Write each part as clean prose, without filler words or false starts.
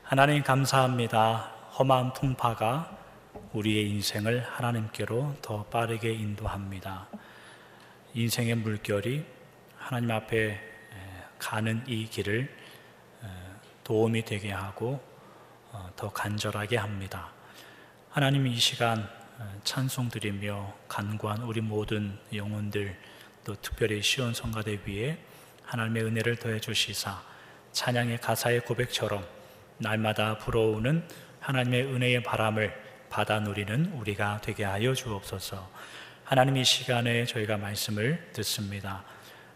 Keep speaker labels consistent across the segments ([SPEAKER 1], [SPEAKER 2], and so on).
[SPEAKER 1] 하나님 감사합니다. 험한 풍파가 우리의 인생을 하나님께로 더 빠르게 인도합니다. 인생의 물결이 하나님 앞에 가는 이 길을 도움이 되게 하고 더 간절하게 합니다. 하나님, 이 시간 찬송 드리며 간구한 우리 모든 영혼들, 또 특별히 시온 성가대 위에 하나님의 은혜를 더해 주시사 찬양의 가사의 고백처럼 날마다 불어오는 하나님의 은혜의 바람을 받아 누리는 우리가 되게 하여 주옵소서. 하나님, 이 시간에 저희가 말씀을 듣습니다.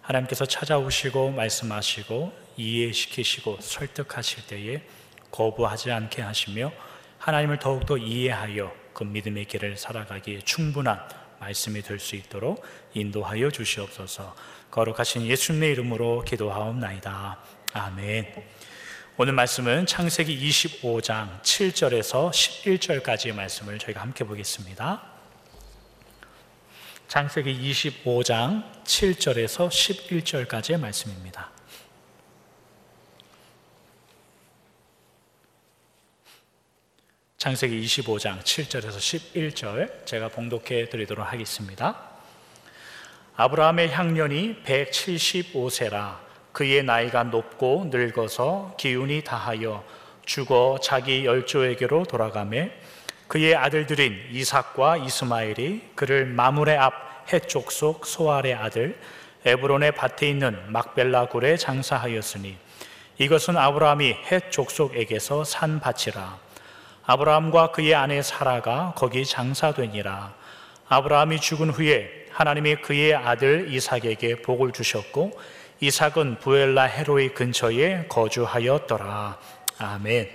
[SPEAKER 1] 하나님께서 찾아오시고 말씀하시고 이해시키시고 설득하실 때에 거부하지 않게 하시며 하나님을 더욱더 이해하여 그 믿음의 길을 살아가기에 충분한 말씀이 될 수 있도록 인도하여 주시옵소서. 거룩하신 예수님의 이름으로 기도하옵나이다. 아멘. 오늘 말씀은 창세기 25장 7절에서 11절까지의 말씀을 저희가 함께 보겠습니다. 창세기 25장 7절에서 11절까지의 말씀입니다. 창세기 25장 7절에서 11절 제가 봉독해 드리도록 하겠습니다. 아브라함의 향년이 175세라. 그의 나이가 높고 늙어서 기운이 다하여 죽어 자기 열조에게로 돌아가매 그의 아들들인 이삭과 이스마엘이 그를 마므레 앞 헷족속 소알의 아들 에브론의 밭에 있는 막벨라 굴에 장사하였으니 이것은 아브라함이 헷족속에게서 산 밭이라. 아브라함과 그의 아내 사라가 거기 장사되니라. 아브라함이 죽은 후에 하나님이 그의 아들 이삭에게 복을 주셨고 이삭은 부엘라 헤로이 근처에 거주하였더라. 아멘.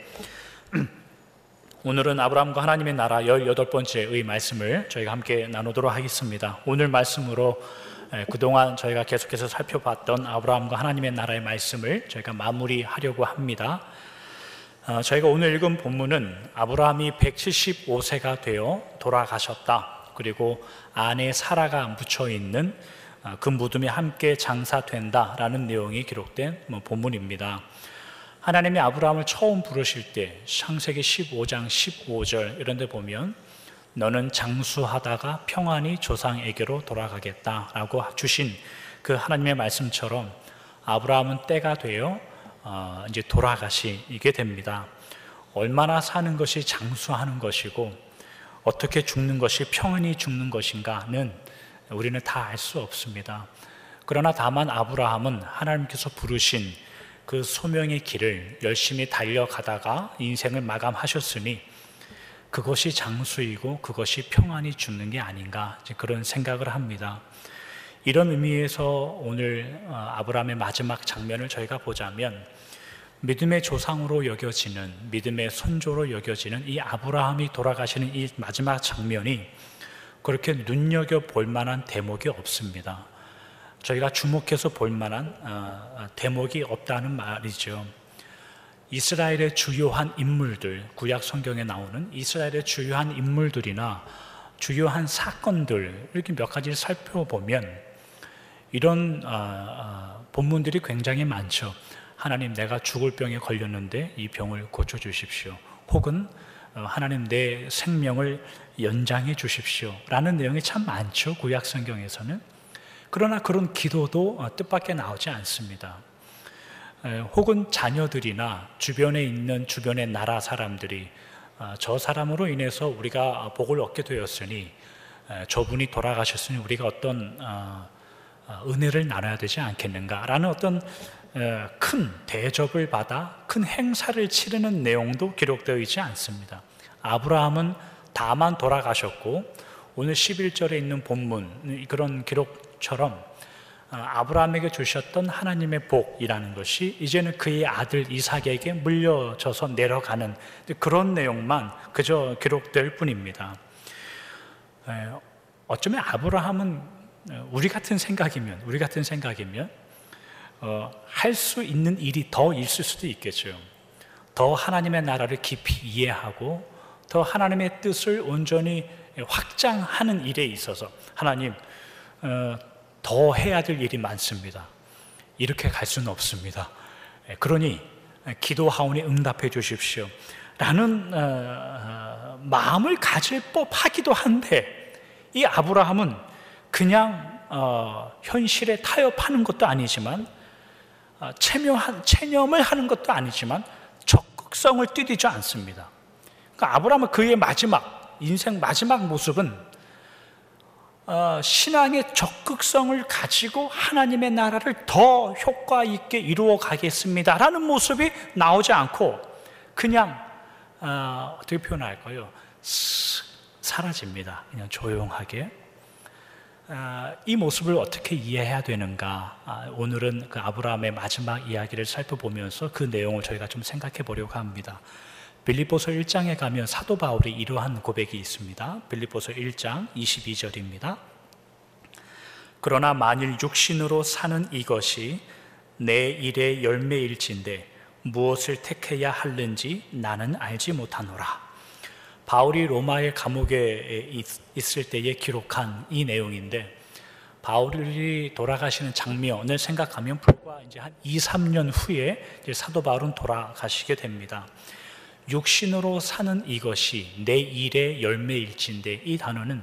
[SPEAKER 1] 오늘은 아브라함과 하나님의 나라 18번째의 말씀을 저희가 함께 나누도록 하겠습니다. 오늘 말씀으로 그동안 저희가 계속해서 살펴봤던 아브라함과 하나님의 나라의 말씀을 저희가 마무리하려고 합니다. 저희가 오늘 읽은 본문은 아브라함이 175세가 되어 돌아가셨다. 그리고 아내 사라가 묻혀있는 그 무덤이 함께 장사된다라는 내용이 기록된 본문입니다. 하나님이 아브라함을 처음 부르실 때 창세기 15장 15절 이런 데 보면 너는 장수하다가 평안히 조상에게로 돌아가겠다라고 주신 그 하나님의 말씀처럼 아브라함은 때가 되어 이제 돌아가시게 됩니다. 얼마나 사는 것이 장수하는 것이고 어떻게 죽는 것이 평안히 죽는 것인가는 우리는 다 알 수 없습니다. 그러나 다만 아브라함은 하나님께서 부르신 그 소명의 길을 열심히 달려가다가 인생을 마감하셨으니 그것이 장수이고 그것이 평안히 죽는 게 아닌가, 그런 생각을 합니다. 이런 의미에서 오늘 아브라함의 마지막 장면을 저희가 보자면 믿음의 조상으로 여겨지는, 믿음의 선조로 여겨지는 이 아브라함이 돌아가시는 이 마지막 장면이 그렇게 눈여겨볼 만한 대목이 없습니다. 저희가 주목해서 볼 만한 대목이 없다는 말이죠. 이스라엘의 주요한 인물들, 구약 성경에 나오는 이스라엘의 주요한 인물들이나 주요한 사건들 이렇게 몇 가지를 살펴보면 이런 본문들이 굉장히 많죠. 하나님, 내가 죽을 병에 걸렸는데 이 병을 고쳐주십시오. 혹은 하나님, 내 생명을 연장해 주십시오 라는 내용이 참 많죠, 구약 성경에서는. 그러나 그런 기도도 뜻밖에 나오지 않습니다. 혹은 자녀들이나 주변에 있는 주변의 나라 사람들이 저 사람으로 인해서 우리가 복을 얻게 되었으니, 저분이 돌아가셨으니 우리가 어떤 은혜를 나눠야 되지 않겠는가 라는 어떤 큰 대접을 받아 큰 행사를 치르는 내용도 기록되어 있지 않습니다. 아브라함은 다만 돌아가셨고 오늘 11절에 있는 본문 그런 기록처럼 아브라함에게 주셨던 하나님의 복이라는 것이 이제는 그의 아들 이삭에게 물려져서 내려가는 그런 내용만 그저 기록될 뿐입니다. 어쩌면 아브라함은 우리 같은 생각이면 할 수 있는 일이 더 있을 수도 있겠죠. 더 하나님의 나라를 깊이 이해하고 더 하나님의 뜻을 온전히 확장하는 일에 있어서 하나님, 더 해야 될 일이 많습니다. 이렇게 갈 수는 없습니다. 그러니 기도하오니 응답해 주십시오 라는 마음을 가질 법하기도 한데, 이 아브라함은 그냥 현실에 타협하는 것도 아니지만 체념을 하는 것도 아니지만 적극성을 띠지 않습니다. 그러니까 아브라함은 그의 인생 마지막 모습은 신앙의 적극성을 가지고 하나님의 나라를 더 효과 있게 이루어 가겠습니다 라는 모습이 나오지 않고 그냥 어떻게 표현할까요? 사라집니다. 그냥 조용하게. 이 모습을 어떻게 이해해야 되는가? 오늘은 그 아브라함의 마지막 이야기를 살펴보면서 그 내용을 저희가 좀 생각해 보려고 합니다. 빌립보서 1장에 가면 사도 바울이 이러한 고백이 있습니다. 빌립보서 1장 22절입니다. 그러나 만일 육신으로 사는 이것이 내 일의 열매일진데 무엇을 택해야 하는지 나는 알지 못하노라. 바울이 로마의 감옥에 있을 때에 기록한 이 내용인데, 바울이 돌아가시는 장면을 생각하면 불과 이제 한 2-3년 후에 이제 사도 바울은 돌아가시게 됩니다. 육신으로 사는 이것이 내 일의 열매일진데, 이 단어는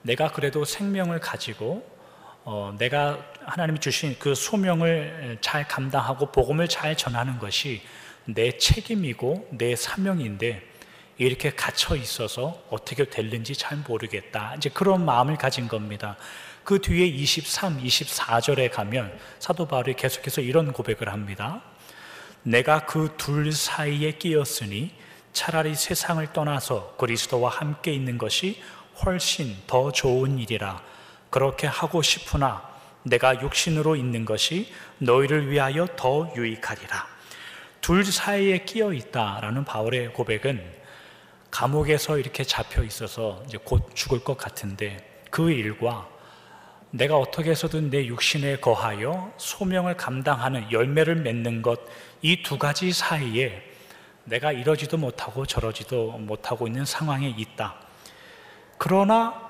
[SPEAKER 1] 내가 그래도 생명을 가지고 내가 하나님이 주신 그 소명을 잘 감당하고 복음을 잘 전하는 것이 내 책임이고 내 사명인데 이렇게 갇혀 있어서 어떻게 될는지 잘 모르겠다, 이제 그런 마음을 가진 겁니다. 그 뒤에 23, 24절에 가면 사도 바울이 계속해서 이런 고백을 합니다. 내가 그 둘 사이에 끼었으니 차라리 세상을 떠나서 그리스도와 함께 있는 것이 훨씬 더 좋은 일이라. 그렇게 하고 싶으나 내가 육신으로 있는 것이 너희를 위하여 더 유익하리라. 둘 사이에 끼어 있다라는 바울의 고백은 감옥에서 이렇게 잡혀 있어서 이제 곧 죽을 것 같은데, 그 일과 내가 어떻게 해서든 내 육신에 거하여 소명을 감당하는 열매를 맺는 것, 이 두 가지 사이에 내가 이러지도 못하고 저러지도 못하고 있는 상황에 있다. 그러나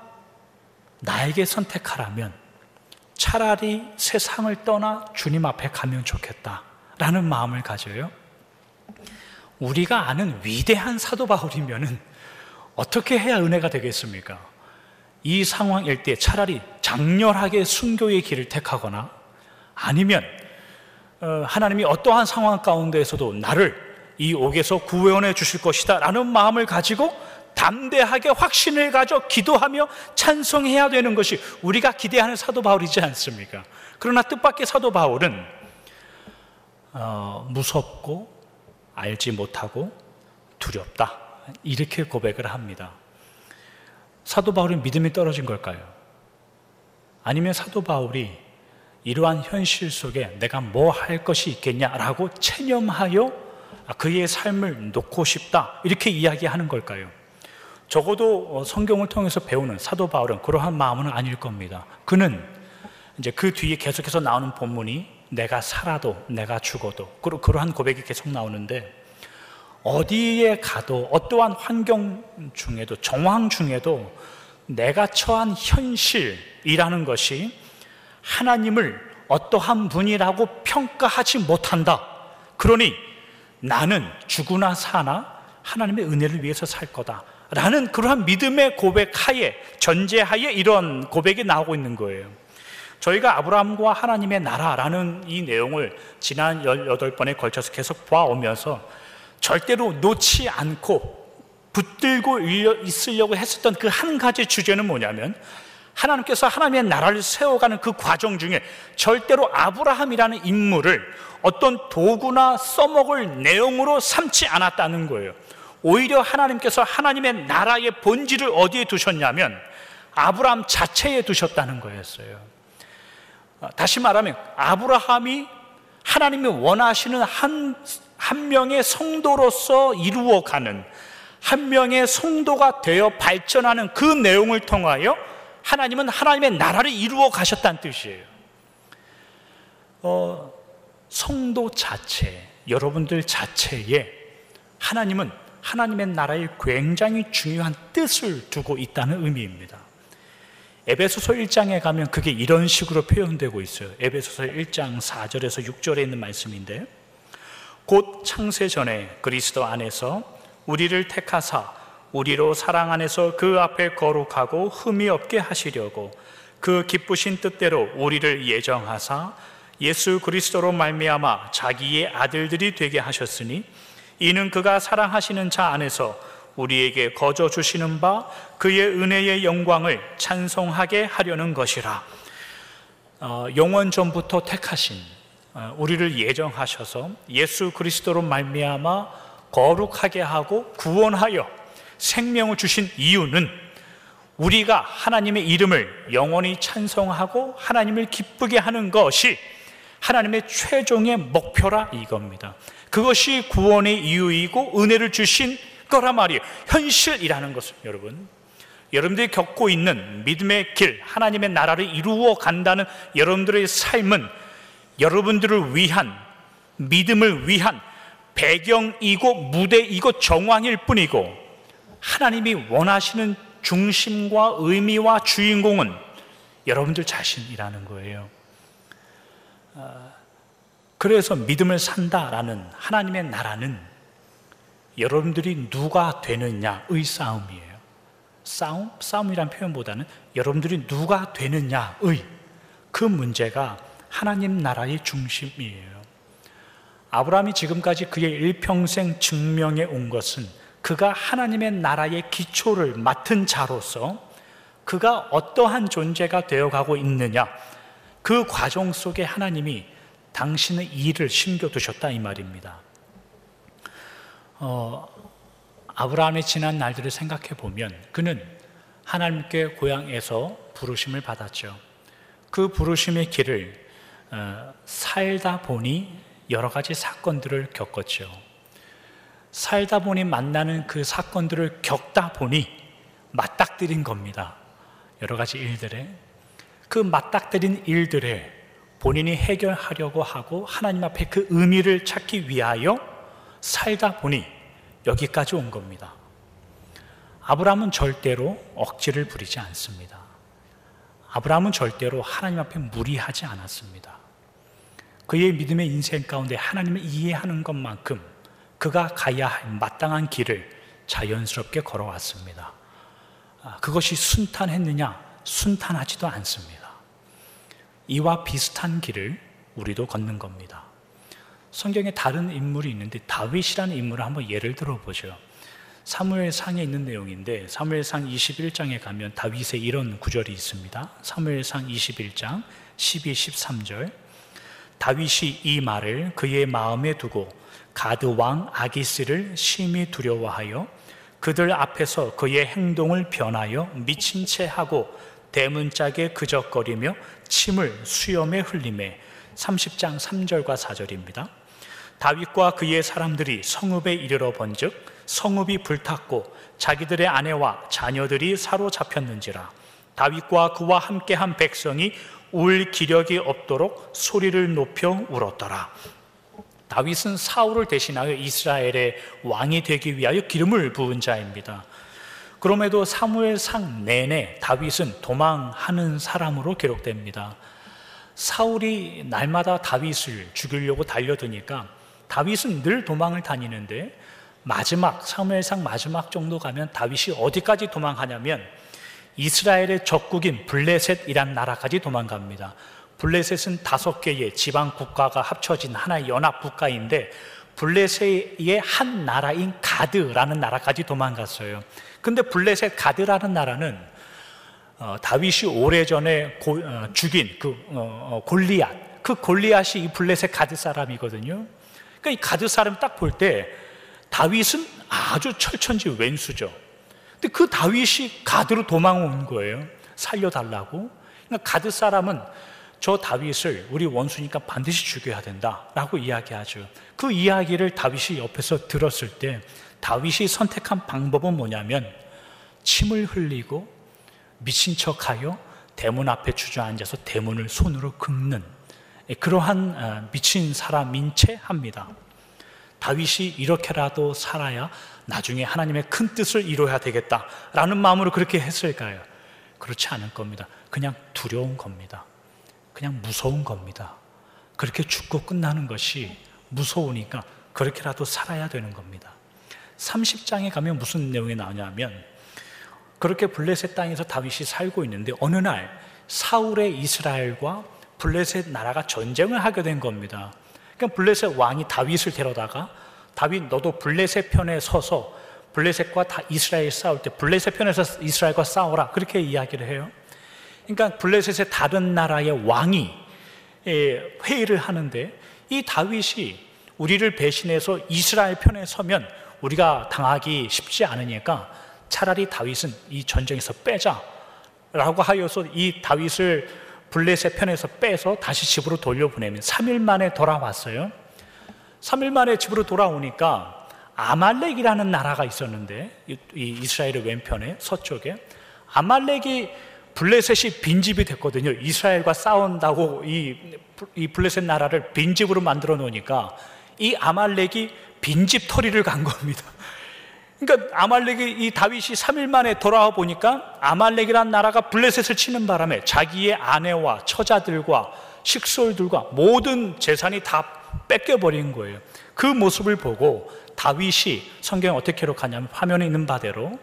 [SPEAKER 1] 나에게 선택하라면 차라리 세상을 떠나 주님 앞에 가면 좋겠다라는 마음을 가져요. 우리가 아는 위대한 사도 바울이면은 어떻게 해야 은혜가 되겠습니까? 이 상황일 때 차라리 장렬하게 순교의 길을 택하거나, 아니면 하나님이 어떠한 상황 가운데에서도 나를 이 옥에서 구원해 주실 것이다 라는 마음을 가지고 담대하게 확신을 가져 기도하며 찬송해야 되는 것이 우리가 기대하는 사도 바울이지 않습니까? 그러나 뜻밖의 사도 바울은 무섭고 알지 못하고 두렵다, 이렇게 고백을 합니다. 사도 바울은 믿음이 떨어진 걸까요? 아니면 사도 바울이 이러한 현실 속에 내가 뭐 할 것이 있겠냐라고 체념하여 그의 삶을 놓고 싶다, 이렇게 이야기하는 걸까요? 적어도 성경을 통해서 배우는 사도 바울은 그러한 마음은 아닐 겁니다. 그는 이제 그 뒤에 계속해서 나오는 본문이 내가 살아도 내가 죽어도, 그러한 고백이 계속 나오는데, 어디에 가도 어떠한 환경 중에도 정황 중에도 내가 처한 현실이라는 것이 하나님을 어떠한 분이라고 평가하지 못한다. 그러니 나는 죽으나 사나 하나님의 은혜를 위해서 살 거다 라는 그러한 믿음의 고백하에, 전제하에 이런 고백이 나오고 있는 거예요. 저희가 아브라함과 하나님의 나라라는 이 내용을 지난 18번에 걸쳐서 계속 봐오면서 절대로 놓지 않고 붙들고 있으려고 했었던 그 한 가지 주제는 뭐냐면, 하나님께서 하나님의 나라를 세워가는 그 과정 중에 절대로 아브라함이라는 인물을 어떤 도구나 써먹을 내용으로 삼지 않았다는 거예요. 오히려 하나님께서 하나님의 나라의 본질을 어디에 두셨냐면 아브라함 자체에 두셨다는 거였어요. 다시 말하면 아브라함이 하나님이 원하시는 한 명의 성도로서 이루어가는, 한 명의 성도가 되어 발전하는 그 내용을 통하여 하나님은 하나님의 나라를 이루어 가셨다는 뜻이에요. 성도 자체, 여러분들 자체에 하나님은 하나님의 나라에 굉장히 중요한 뜻을 두고 있다는 의미입니다. 에베소서 1장에 가면 그게 이런 식으로 표현되고 있어요. 에베소서 1장 4절에서 6절에 있는 말씀인데, 곧 창세 전에 그리스도 안에서 우리를 택하사 우리로 사랑 안에서 그 앞에 거룩하고 흠이 없게 하시려고 그 기쁘신 뜻대로 우리를 예정하사 예수 그리스도로 말미암아 자기의 아들들이 되게 하셨으니 이는 그가 사랑하시는 자 안에서 우리에게 거저 주시는 바 그의 은혜의 영광을 찬송하게 하려는 것이라. 영원 전부터 택하신, 우리를 예정하셔서 예수 그리스도로 말미암아 거룩하게 하고 구원하여 생명을 주신 이유는 우리가 하나님의 이름을 영원히 찬송하고 하나님을 기쁘게 하는 것이 하나님의 최종의 목표라 이겁니다. 그것이 구원의 이유이고 은혜를 주신 거란 말이에요. 현실이라는 것은 여러분들이 겪고 있는 믿음의 길, 하나님의 나라를 이루어 간다는 여러분들의 삶은 여러분들을 위한, 믿음을 위한 배경이고 무대이고 정황일 뿐이고 하나님이 원하시는 중심과 의미와 주인공은 여러분들 자신이라는 거예요. 그래서 믿음을 산다라는 하나님의 나라는 여러분들이 누가 되느냐의 싸움이에요. 싸움이란 표현보다는 여러분들이 누가 되느냐의 그 문제가 하나님 나라의 중심이에요. 아브라함이 지금까지 그의 일평생 증명해 온 것은 그가 하나님의 나라의 기초를 맡은 자로서 그가 어떠한 존재가 되어가고 있느냐, 그 과정 속에 하나님이 당신의 일을 심겨두셨다 이 말입니다. 아브라함의 지난 날들을 생각해 보면 그는 하나님께 고향에서 부르심을 받았죠. 그 부르심의 길을 살다 보니 여러 가지 사건들을 겪었죠. 살다 보니 만나는 그 사건들을 겪다 보니 맞닥뜨린 겁니다. 여러 가지 일들에, 그 맞닥뜨린 일들에 본인이 해결하려고 하고 하나님 앞에 그 의미를 찾기 위하여 살다 보니 여기까지 온 겁니다. 아브라함은 절대로 억지를 부리지 않습니다. 아브라함은 절대로 하나님 앞에 무리하지 않았습니다. 그의 믿음의 인생 가운데 하나님을 이해하는 것만큼 그가 가야 할 마땅한 길을 자연스럽게 걸어왔습니다. 그것이 순탄했느냐? 순탄하지도 않습니다. 이와 비슷한 길을 우리도 걷는 겁니다. 성경에 다른 인물이 있는데 다윗이라는 인물을 한번 예를 들어보죠. 사무엘상에 있는 내용인데 사무엘상 21장에 가면 다윗의 이런 구절이 있습니다. 사무엘상 21장 12, 13절 다윗이 이 말을 그의 마음에 두고 가드 왕 아기스를 심히 두려워하여 그들 앞에서 그의 행동을 변하여 미친 채 하고 대문짝에 그적거리며 침을 수염에 흘리매 30장 3절과 4절입니다. 다윗과 그의 사람들이 성읍에 이르러 본즉 성읍이 불탔고 자기들의 아내와 자녀들이 사로잡혔는지라. 다윗과 그와 함께한 백성이 울 기력이 없도록 소리를 높여 울었더라. 다윗은 사울을 대신하여 이스라엘의 왕이 되기 위하여 기름을 부은 자입니다. 그럼에도 사무엘상 내내 다윗은 도망하는 사람으로 기록됩니다. 사울이 날마다 다윗을 죽이려고 달려드니까 다윗은 늘 도망을 다니는데 사무엘상 마지막 정도 가면 다윗이 어디까지 도망하냐면 이스라엘의 적국인 블레셋이란 나라까지 도망갑니다. 블레셋은 5개의 지방 국가가 합쳐진 하나의 연합 국가인데 블레셋의 한 나라인 가드라는 나라까지 도망갔어요. 근데 블레셋 가드라는 나라는 다윗이 오래전에 죽인 골리앗, 그 골리앗이 이 블레셋 가드 사람이거든요. 그러니까 이 가드 사람 딱 볼 때 다윗은 아주 철천지 왼수죠. 근데 그 다윗이 가드로 도망온 거예요. 살려달라고. 그러니까 가드 사람은 저 다윗을 우리 원수니까 반드시 죽여야 된다라고 이야기하죠. 그 이야기를 다윗이 옆에서 들었을 때 다윗이 선택한 방법은 뭐냐면 침을 흘리고 미친 척하여 대문 앞에 주저앉아서 대문을 손으로 긁는 그러한 미친 사람인 채 합니다. 다윗이 이렇게라도 살아야 나중에 하나님의 큰 뜻을 이루어야 되겠다라는 마음으로 그렇게 했을까요? 그렇지 않을 겁니다. 그냥 두려운 겁니다. 그냥 무서운 겁니다. 그렇게 죽고 끝나는 것이 무서우니까 그렇게라도 살아야 되는 겁니다. 30장에 가면 무슨 내용이 나오냐면, 그렇게 블레셋 땅에서 다윗이 살고 있는데 어느 날 사울의 이스라엘과 블레셋 나라가 전쟁을 하게 된 겁니다. 그러니까 블레셋 왕이 다윗을 데려다가, 다윗 너도 블레셋 편에 서서 블레셋과 다 이스라엘 싸울 때 블레셋 편에서 이스라엘과 싸워라, 그렇게 이야기를 해요. 그러니까 블레셋의 다른 나라의 왕이 회의를 하는데, 이 다윗이 우리를 배신해서 이스라엘 편에 서면 우리가 당하기 쉽지 않으니까 차라리 다윗은 이 전쟁에서 빼자 라고 하여서 이 다윗을 블레셋 편에서 빼서 다시 집으로 돌려보내면 3일 만에 돌아왔어요. 3일 만에 집으로 돌아오니까 아말렉이라는 나라가 있었는데, 이 이스라엘의 왼편에 서쪽에 아말렉이 블레셋이 빈집이 됐거든요. 이스라엘과 싸운다고 이 블레셋 나라를 빈집으로 만들어 놓으니까 이 아말렉이 빈집털이를 간 겁니다. 그러니까 이 다윗이 3일 만에 돌아와 보니까 아말렉이라는 나라가 블레셋을 치는 바람에 자기의 아내와 처자들과 식솔들과 모든 재산이 다 뺏겨버린 거예요. 그 모습을 보고 다윗이, 성경에 어떻게 기록하냐면 화면에 있는 바대로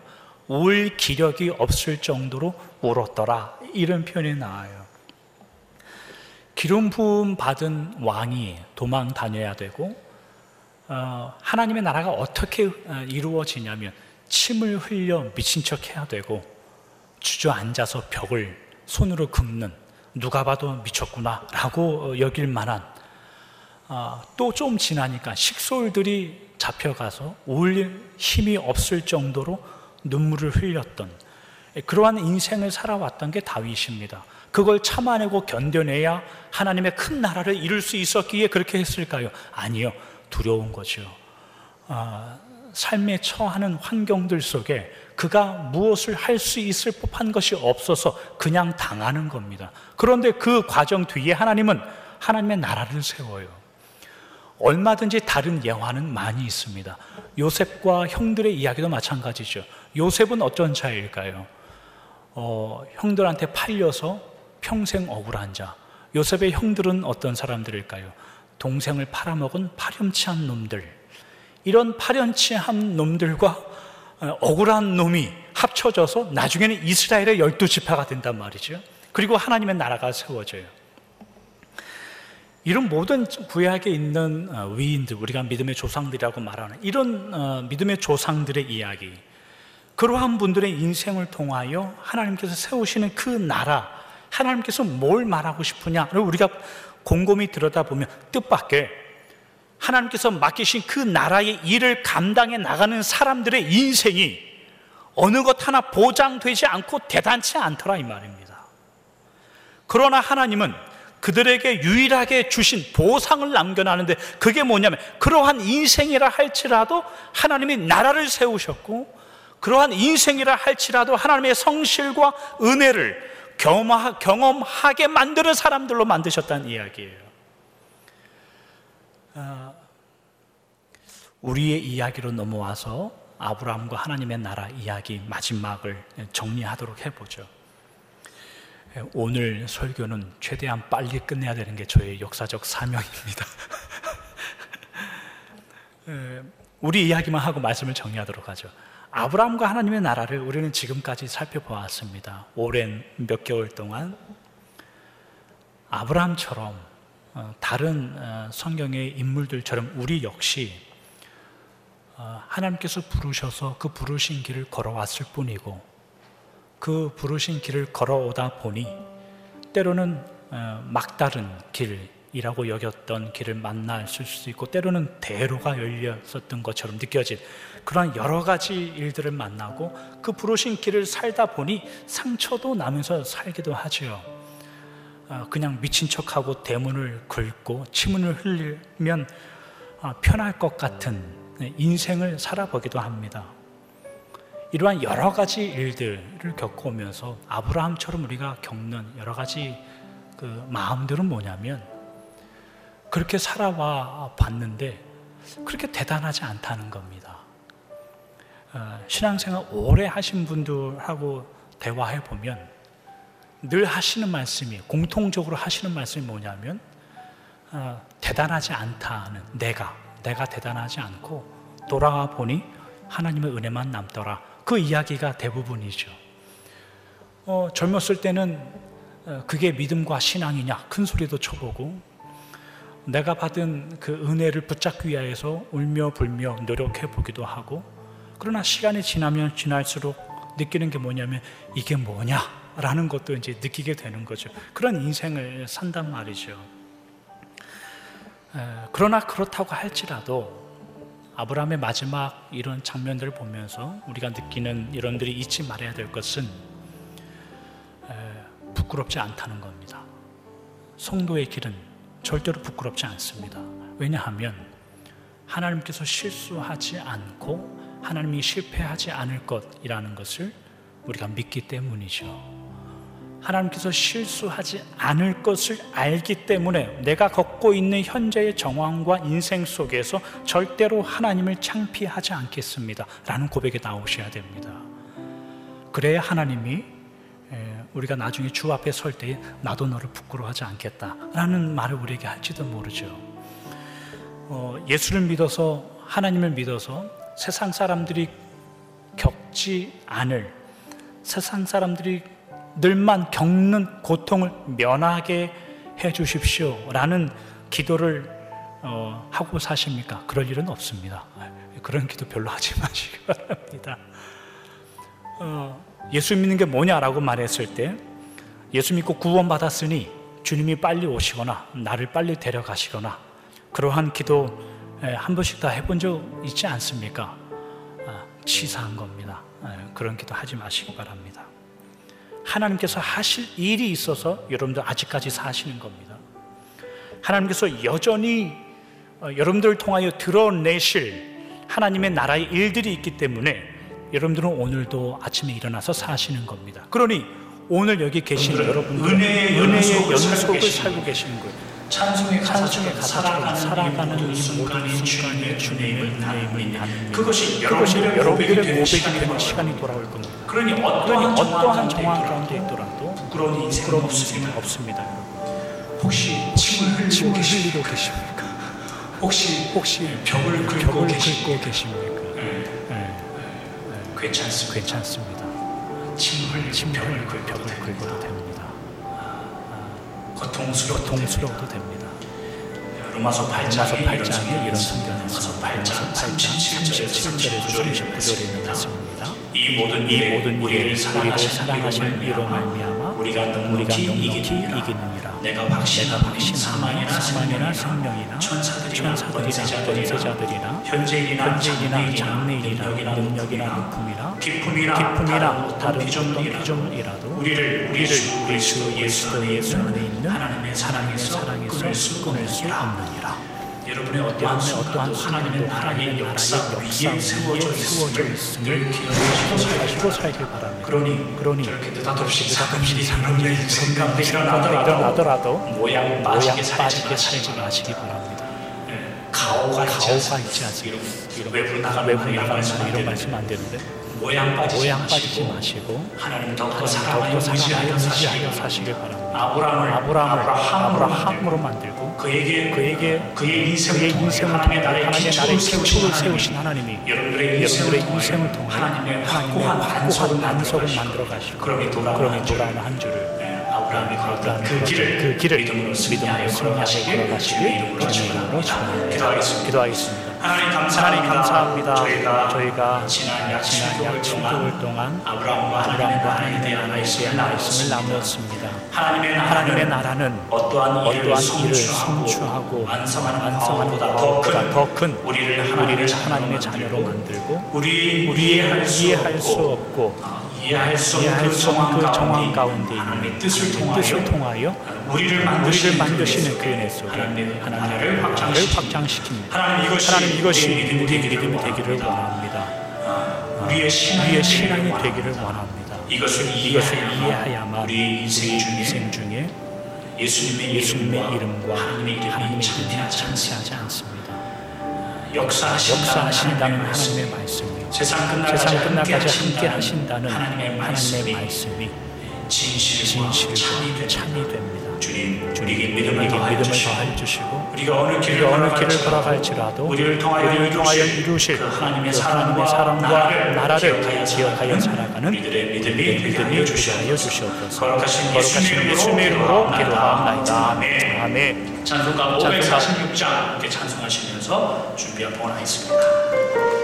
[SPEAKER 1] 울 기력이 없을 정도로 울었더라, 이런 표현이 나와요. 기름 부음 받은 왕이 도망 다녀야 되고, 하나님의 나라가 어떻게 이루어지냐면 침을 흘려 미친 척 해야 되고, 주저앉아서 벽을 손으로 긁는, 누가 봐도 미쳤구나 라고 여길 만한, 또 좀 지나니까 식솔들이 잡혀가서 울 힘이 없을 정도로 눈물을 흘렸던, 그러한 인생을 살아왔던 게 다윗입니다. 그걸 참아내고 견뎌내야 하나님의 큰 나라를 이룰 수 있었기에 그렇게 했을까요? 아니요, 두려운 거죠. 삶에 처하는 환경들 속에 그가 무엇을 할 수 있을 법한 것이 없어서 그냥 당하는 겁니다. 그런데 그 과정 뒤에 하나님은 하나님의 나라를 세워요. 얼마든지 다른 예화는 많이 있습니다. 요셉과 형들의 이야기도 마찬가지죠. 요셉은 어떤 자일까요? 형들한테 팔려서 평생 억울한 자. 요셉의 형들은 어떤 사람들일까요? 동생을 팔아먹은 파렴치한 놈들. 이런 파렴치한 놈들과 억울한 놈이 합쳐져서 나중에는 이스라엘의 12지파가 된단 말이죠. 그리고 하나님의 나라가 세워져요. 이런 모든 구약에 있는 위인들, 우리가 믿음의 조상들이라고 말하는 이런 믿음의 조상들의 이야기, 그러한 분들의 인생을 통하여 하나님께서 세우시는 그 나라, 하나님께서 뭘 말하고 싶으냐를 우리가 곰곰이 들여다보면 뜻밖의 하나님께서 맡기신 그 나라의 일을 감당해 나가는 사람들의 인생이 어느 것 하나 보장되지 않고 대단치 않더라, 이 말입니다. 그러나 하나님은 그들에게 유일하게 주신 보상을 남겨놨는데, 그게 뭐냐면 그러한 인생이라 할지라도 하나님이 나라를 세우셨고, 그러한 인생이라 할지라도 하나님의 성실과 은혜를 경험하게 만드는 사람들로 만드셨다는 이야기예요. 우리의 이야기로 넘어와서 아브라함과 하나님의 나라 이야기 마지막을 정리하도록 해보죠. 오늘 설교는 최대한 빨리 끝내야 되는 게 저의 역사적 사명입니다. 우리 이야기만 하고 말씀을 정리하도록 하죠. 아브라함과 하나님의 나라를 우리는 지금까지 살펴보았습니다. 오랜 몇 개월 동안 아브라함처럼 다른 성경의 인물들처럼 우리 역시 하나님께서 부르셔서 그 부르신 길을 걸어왔을 뿐이고, 그 부르신 길을 걸어오다 보니 때로는 막다른 길이라고 여겼던 길을 만났을 수도 있고, 때로는 대로가 열렸었던 것처럼 느껴진 그런 여러 가지 일들을 만나고, 그 부르신 길을 살다 보니 상처도 나면서 살기도 하죠. 그냥 미친 척하고 대문을 긁고 침을 흘리면 편할 것 같은 인생을 살아보기도 합니다. 이러한 여러 가지 일들을 겪어오면서 아브라함처럼 우리가 겪는 여러 가지 그 마음들은 뭐냐면, 그렇게 살아와 봤는데 그렇게 대단하지 않다는 겁니다. 신앙생활 오래 하신 분들하고 대화해 보면 늘 하시는 말씀이, 공통적으로 하시는 말씀이 뭐냐면 대단하지 않다는, 내가 대단하지 않고 돌아와 보니 하나님의 은혜만 남더라. 그 이야기가 대부분이죠. 젊었을 때는 그게 믿음과 신앙이냐 큰 소리도 쳐보고, 내가 받은 그 은혜를 붙잡기 위해서 울며 불며 노력해 보기도 하고, 그러나 시간이 지나면 지날수록 느끼는 게 뭐냐면 이게 뭐냐라는 것도 이제 느끼게 되는 거죠. 그런 인생을 산단 말이죠. 그러나 그렇다고 할지라도 아브라함의 마지막 이런 장면들을 보면서 우리가 느끼는 여러분들이 잊지 말아야 될 것은 부끄럽지 않다는 겁니다. 성도의 길은 절대로 부끄럽지 않습니다. 왜냐하면 하나님께서 실수하지 않고 하나님이 실패하지 않을 것이라는 것을 우리가 믿기 때문이죠. 하나님께서 실수하지 않을 것을 알기 때문에 내가 걷고 있는 현재의 정황과 인생 속에서 절대로 하나님을 창피하지 않겠습니다 라는 고백이 나오셔야 됩니다. 그래야 하나님이 우리가 나중에 주 앞에 설 때 나도 너를 부끄러워하지 않겠다라는 말을 우리에게 할지도 모르죠. 예수를 믿어서, 하나님을 믿어서 세상 사람들이 겪지 않을, 세상 사람들이 늘만 겪는 고통을 면하게 해 주십시오 라는 기도를 하고 사십니까? 그럴 일은 없습니다. 그런 기도 별로 하지 마시기 바랍니다. 예수 믿는 게 뭐냐라고 말했을 때, 예수 믿고 구원받았으니 주님이 빨리 오시거나 나를 빨리 데려가시거나, 그러한 기도 한 번씩 다 해본 적 있지 않습니까? 치사한 겁니다. 그런 기도 하지 마시기 바랍니다. 하나님께서 하실 일이 있어서 여러분들 아직까지 사시는 겁니다. 하나님께서 여전히 여러분들을 통하여 드러내실 하나님의 나라의 일들이 있기 때문에 여러분들은 오늘도 아침에 일어나서 사시는 겁니다. 그러니 오늘 여기 계신 여러분들 은혜의 연속을 살고 계시는 거예요. 찬송에 가서 살아가는 이 모든 순간이 주님의 은혜임을 나누는, 그것이 여러분들의 고백이 되는 시간이 돌아올 겁니다. 그러니 어떠한 정황 가운데 있더라도 부끄러운 인생은 없습니다. 여러분, 혹시 침을 흘리고 계십니까? 혹시 벽을 긁고 계십니까? 괜찮습니다. 침을 흘리고 벽을 긁어도 됩니다. 고통스러워도 됩니다. 로마서 8장에 이런 성경에서 8장 37절에서 39절에 있는 말씀입니다. 이 모든 일에 우리를 사랑하시는 이로 말미암아 우리가 넉넉히 이기느니라. 내가 확신하는 사망이나 생명이나 천사들이나 권세자들이나 현재인이나 장래인이나 능력이나 높음이나 기쁨이나 다른 어떤 피조물이라도 우리를 우리 주 예수의 안에 있는 하나님의 사랑에서 끊을 수 없느니라. 여러분의 어떠한 하나님의 나라의 역사 위에 세워져 있음을 기억하시고 살길 바랍니다. 그러니 느닷없이 이상한 일이 가운데 일어나더라도 모양 빠지게 살지 마시기 바랍니다. 가오가 있지 않습니까? 외부로 나가는 이런 말씀 안 되는데, 모양 빠지지 마시고 하나님 더 사랑하여 의지하여 사시길 바랍니다. 아브라함으로 만들고 그의 인생을 통해 하나님의 나라의 기초를 세우신 하나님이 여러분들의 인생을 통해 하나님의 확고한 안석을 만들어 가시고, 그러니 돌아오는 한 주를 아브라함이 걸었던 그 길을 믿음으로 승리하여 걸어가시길 주님의 이름으로 축원합니다. 기도하겠습니다. 하나님 감사합니다. 저희가 지난 약 7개월 동안 아브라함과 하나님의 나라의 말씀을 나누었습니다. 하나님의 나라는 어떠한 일을 성취하고 완성하는 것보다 더 큰 우리를 하나님의 자녀로 만들고, 우리의 이해할 수 없고 이해할 수 없는 그 정황 가운데 있는 뜻을 통하여 우리를 만드시는 그 은혜 속에 하나님의 나라를 확장시킵니다. 하나님, 이것이 우리의 믿음이 되기를 원합니다. 우리의 신앙이 되기를 원합니다. 이것을 이해하야만 우리의 인생 중에 예수님의 이름과 하나님의 이름이 창시하지 않습니다. 역사하신다는 하나님의 말씀이, 세상 끝날까지 함께 하신다는 하나님의 말씀이 진실과 참이 됩니다. 주님 우리에게 믿음을 더하여 주시고
[SPEAKER 2] 우리가 어느 길을
[SPEAKER 1] 걸어갈지라도
[SPEAKER 2] 우리를 통하여
[SPEAKER 1] 이루실
[SPEAKER 2] 그
[SPEAKER 1] 하나님의
[SPEAKER 2] 사랑과
[SPEAKER 1] 사랑과 나라를
[SPEAKER 2] 기억하여
[SPEAKER 1] 살아가는
[SPEAKER 2] 우리들의 믿음이 되게
[SPEAKER 1] 믿음이
[SPEAKER 2] 하여
[SPEAKER 1] 되게 하여
[SPEAKER 2] 주시옵소서.
[SPEAKER 1] 주시옵소서.
[SPEAKER 2] 거룩하신
[SPEAKER 1] 예수님의 이름으로 기도하옵나이다.
[SPEAKER 2] 아멘.
[SPEAKER 1] 아멘.
[SPEAKER 2] 찬송가 546장 이렇게 찬송하시면서 준비한 봉헌하겠습니다.